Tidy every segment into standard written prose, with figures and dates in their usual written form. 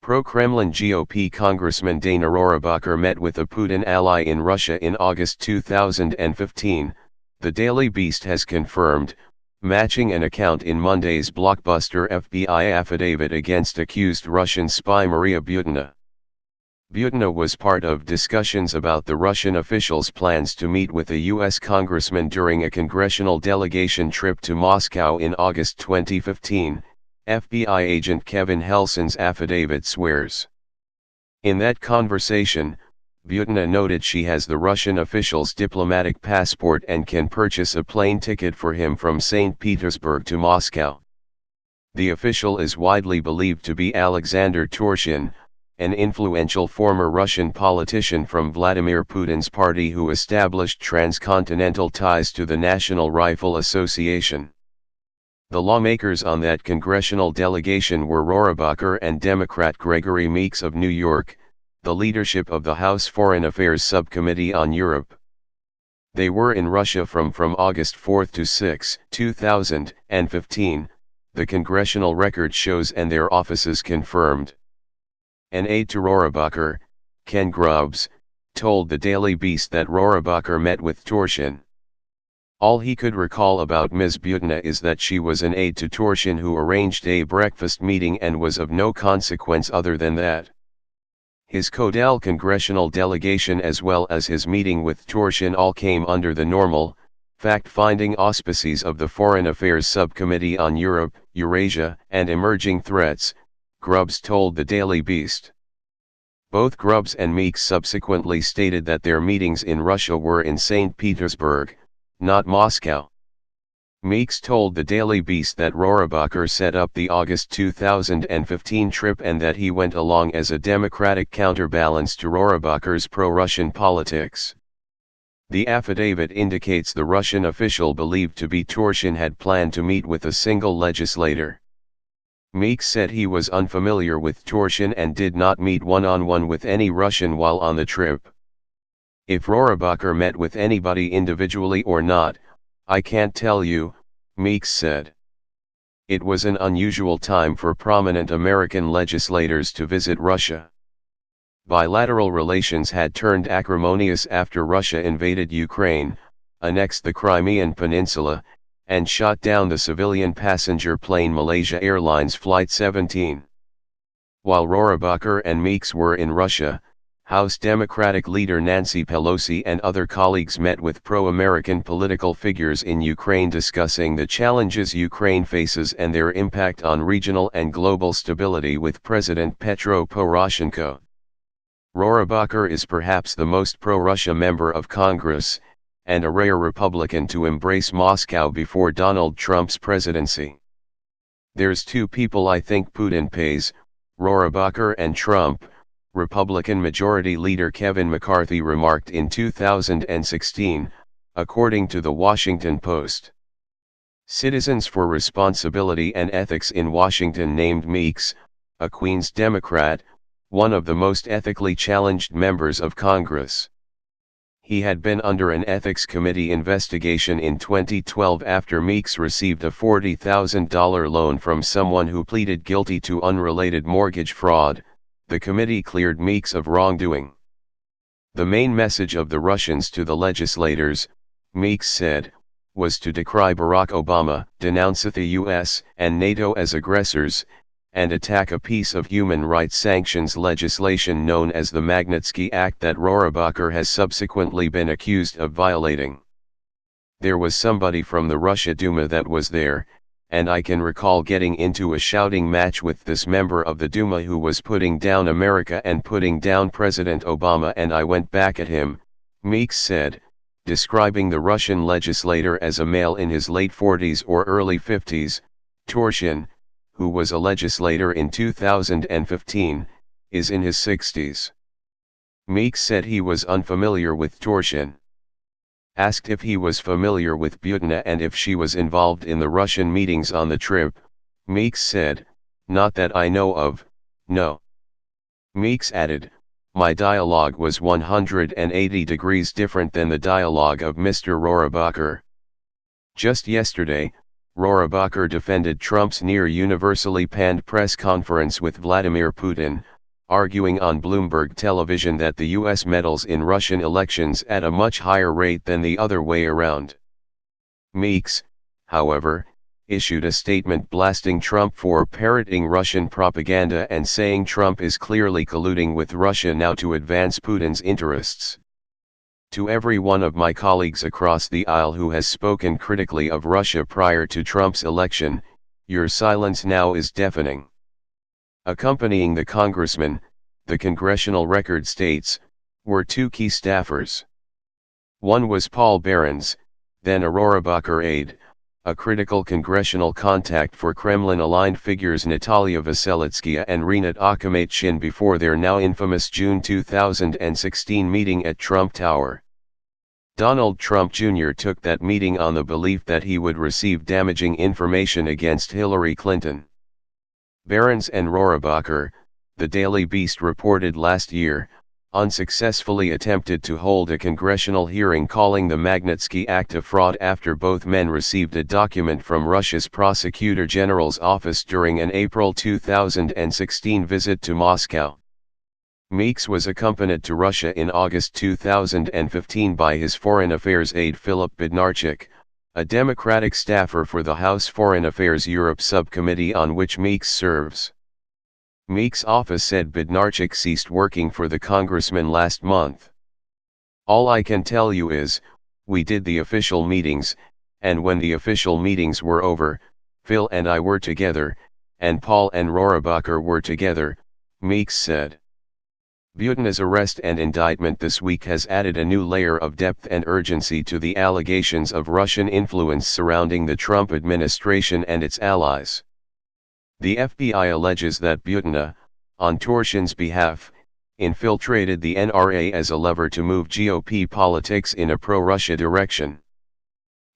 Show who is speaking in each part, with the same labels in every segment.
Speaker 1: Pro-Kremlin GOP Congressman Dana Rohrabacher met with a Putin ally in Russia in August 2015, the Daily Beast has confirmed, matching an account in Monday's blockbuster FBI affidavit against accused Russian spy Maria Butina. Butina was part of discussions about the Russian officials' plans to meet with a U.S. congressman during a congressional delegation trip to Moscow in August 2015, FBI agent Kevin Helson's affidavit swears. In that conversation, Butina noted she has the Russian official's diplomatic passport and can purchase a plane ticket for him from St. Petersburg to Moscow. The official is widely believed to be Alexander Torshin, an influential former Russian politician from Vladimir Putin's party who established transcontinental ties to the National Rifle Association. The lawmakers on that congressional delegation were Rohrabacher and Democrat Gregory Meeks of New York, the leadership of the House Foreign Affairs Subcommittee on Europe. They were in Russia from August 4 to 6, 2015, the congressional record shows and their offices confirmed. An aide to Rohrabacher, Ken Grubbs, told the Daily Beast that Rohrabacher met with Torshin. All he could recall about Ms. Butina is that she was an aide to Torshin who arranged a breakfast meeting and was of no consequence other than that. His Codel congressional delegation as well as his meeting with Torshin all came under the normal, fact-finding auspices of the Foreign Affairs Subcommittee on Europe, Eurasia, and Emerging Threats, Grubbs told the Daily Beast. Both Grubbs and Meeks subsequently stated that their meetings in Russia were in St. Petersburg, not Moscow. Meeks told the Daily Beast that Rohrabacher set up the August 2015 trip and that he went along as a Democratic counterbalance to Rohrabacher's pro-Russian politics. The affidavit indicates the Russian official believed to be Torshin had planned to meet with a single legislator. Meeks said he was unfamiliar with Torshin and did not meet one-on-one with any Russian while on the trip. If Rohrabacher met with anybody individually or not, I can't tell you, Meeks said. It was an unusual time for prominent American legislators to visit Russia. Bilateral relations had turned acrimonious after Russia invaded Ukraine, annexed the Crimean Peninsula, and shot down the civilian passenger plane Malaysia Airlines Flight 17. While Rohrabacher and Meeks were in Russia, House Democratic leader Nancy Pelosi and other colleagues met with pro-American political figures in Ukraine discussing the challenges Ukraine faces and their impact on regional and global stability with President Petro Poroshenko. Rohrabacher is perhaps the most pro-Russia member of Congress, and a rare Republican to embrace Moscow before Donald Trump's presidency. There's two people I think Putin pays, Rohrabacher and Trump, Republican Majority Leader Kevin McCarthy remarked in 2016, according to The Washington Post. Citizens for Responsibility and Ethics in Washington named Meeks, a Queens Democrat, one of the most ethically challenged members of Congress. He had been under an ethics committee investigation in 2012 after Meeks received a $40,000 loan from someone who pleaded guilty to unrelated mortgage fraud. The committee cleared Meeks of wrongdoing. The main message of the Russians to the legislators, Meeks said, was to decry Barack Obama, denounce the US and NATO as aggressors, and attack a piece of human rights sanctions legislation known as the Magnitsky Act that Rohrabacher has subsequently been accused of violating. There was somebody from the Russia Duma that was there, and I can recall getting into a shouting match with this member of the Duma who was putting down America and putting down President Obama, and I went back at him, Meeks said, describing the Russian legislator as a male in his late 40s or early 50s. Torshin, who was a legislator in 2015, is in his 60s. Meeks said he was unfamiliar with Torshin. Asked if he was familiar with Butina and if she was involved in the Russian meetings on the trip, Meeks said, "Not that I know of, no." Meeks added, "My dialogue was 180 degrees different than the dialogue of Mr. Rohrabacher." Just yesterday, Rohrabacher defended Trump's near-universally panned press conference with Vladimir Putin, arguing on Bloomberg television that the US meddles in Russian elections at a much higher rate than the other way around. Meeks, however, issued a statement blasting Trump for parroting Russian propaganda and saying Trump is clearly colluding with Russia now to advance Putin's interests. To every one of my colleagues across the aisle who has spoken critically of Russia prior to Trump's election, your silence now is deafening. Accompanying the congressman, the congressional record states, were two key staffers. One was Paul Behrens, then a Rohrabacher aide, a critical congressional contact for Kremlin-aligned figures Natalia Veselitskaya and Rinat Akhmetshin before their now infamous June 2016 meeting at Trump Tower. Donald Trump Jr. took that meeting on the belief that he would receive damaging information against Hillary Clinton. Behrens and Rohrabacher, the Daily Beast reported last year, unsuccessfully attempted to hold a congressional hearing calling the Magnitsky Act a fraud after both men received a document from Russia's Prosecutor General's office during an April 2016 visit to Moscow. Meeks was accompanied to Russia in August 2015 by his Foreign Affairs aide Philip Bednarchuk, a Democratic staffer for the House Foreign Affairs Europe subcommittee on which Meeks serves. Meeks' office said Bednarchuk ceased working for the congressman last month. "All I can tell you is, we did the official meetings, and when the official meetings were over, Phil and I were together, and Paul and Rohrabacher were together," Meeks said. Butina's arrest and indictment this week has added a new layer of depth and urgency to the allegations of Russian influence surrounding the Trump administration and its allies. The FBI alleges that Butina, on Torshin's behalf, infiltrated the NRA as a lever to move GOP politics in a pro-Russia direction.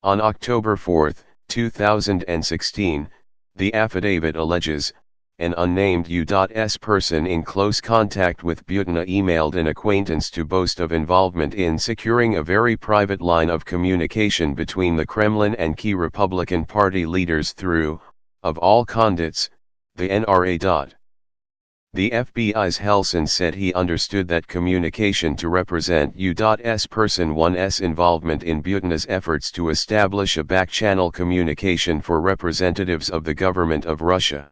Speaker 1: On October 4, 2016, the affidavit alleges, an unnamed U.S. person in close contact with Butina emailed an acquaintance to boast of involvement in securing a very private line of communication between the Kremlin and key Republican Party leaders through, of all conduits, the NRA. The FBI's Helson said he understood that communication to represent U.S. person 1's involvement in Butina's efforts to establish a back-channel communication for representatives of the government of Russia.